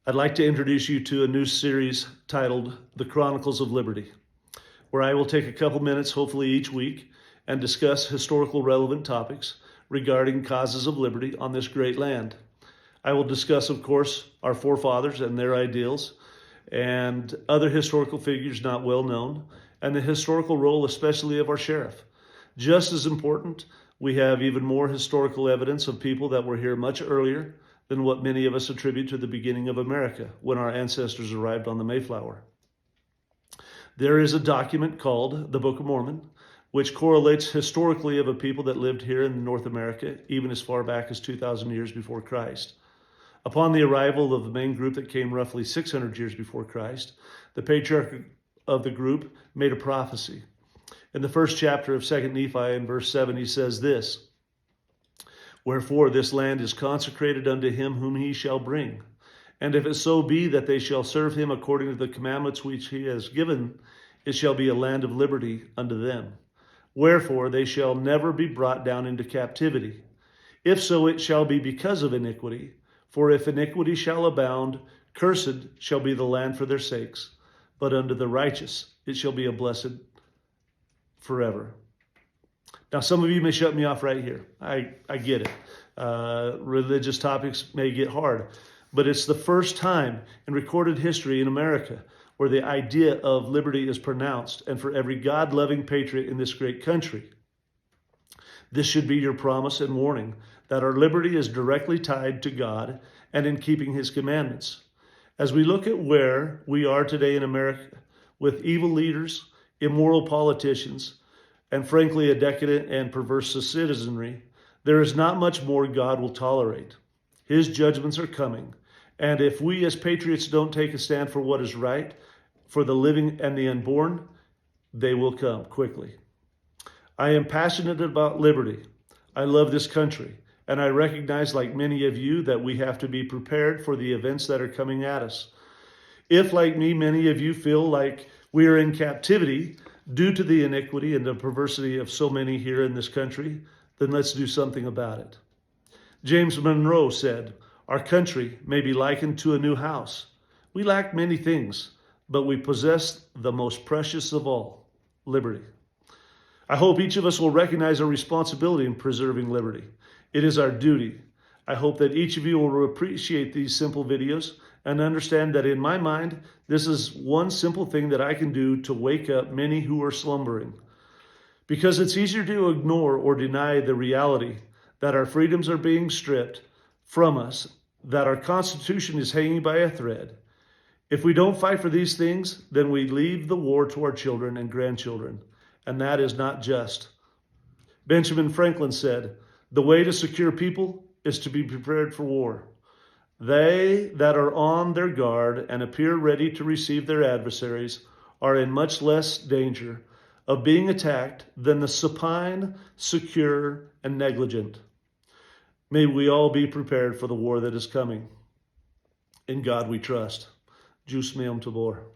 I'd like to introduce you to a new series titled The Chronicles of Liberty, where I will take a couple minutes, hopefully each week, and discuss historical relevant topics regarding causes of liberty on this great land. I will discuss, of course, our forefathers and their ideals, and other historical figures not well known, and the historical role especially of our sheriff. Just as important, we have even more historical evidence of people that were here much earlier than what many of us attribute to the beginning of America when our ancestors arrived on the Mayflower. There is a document called the Book of Mormon, which correlates historically of a people that lived here in North America, even as far back as 2,000 years before Christ. Upon the arrival of the main group that came roughly 600 years before Christ, the patriarch of the group made a prophecy. In the first chapter of 2 Nephi, in verse 7, he says this: "Wherefore this land is consecrated unto him whom he shall bring. And if it so be that they shall serve him according to the commandments which he has given, it shall be a land of liberty unto them. Wherefore they shall never be brought down into captivity. If so, it shall be because of iniquity. For if iniquity shall abound, cursed shall be the land for their sakes. But unto the righteous it shall be a blessed forever." Now, some of you may shut me off right here. I get it. Religious topics may get hard, but it's the first time in recorded history in America where the idea of liberty is pronounced, and for every God-loving patriot in this great country. This should be your promise and warning that our liberty is directly tied to God and in keeping his commandments. As we look at where we are today in America with evil leaders, immoral politicians, and frankly, a decadent and perverse citizenry, there is not much more God will tolerate. His judgments are coming. And if we as patriots don't take a stand for what is right, for the living and the unborn, they will come quickly. I am passionate about liberty. I love this country. And I recognize, like many of you, that we have to be prepared for the events that are coming at us. If, like me, many of you feel like we are in captivity due to the iniquity and the perversity of so many here in this country, then let's do something about it. James Monroe said, "Our country may be likened to a new house. We lack many things, but we possess the most precious of all, liberty." I hope each of us will recognize our responsibility in preserving liberty. It is our duty. I hope that each of you will appreciate these simple videos and understand that in my mind, this is one simple thing that I can do to wake up many who are slumbering. Because it's easier to ignore or deny the reality that our freedoms are being stripped from us, that our Constitution is hanging by a thread. If we don't fight for these things, then we leave the war to our children and grandchildren, and that is not just. Benjamin Franklin said, "The way to secure people is to be prepared for war. They that are on their guard and appear ready to receive their adversaries are in much less danger of being attacked than the supine, secure, and negligent." May we all be prepared for the war that is coming. In God we trust. Jus meum tabor.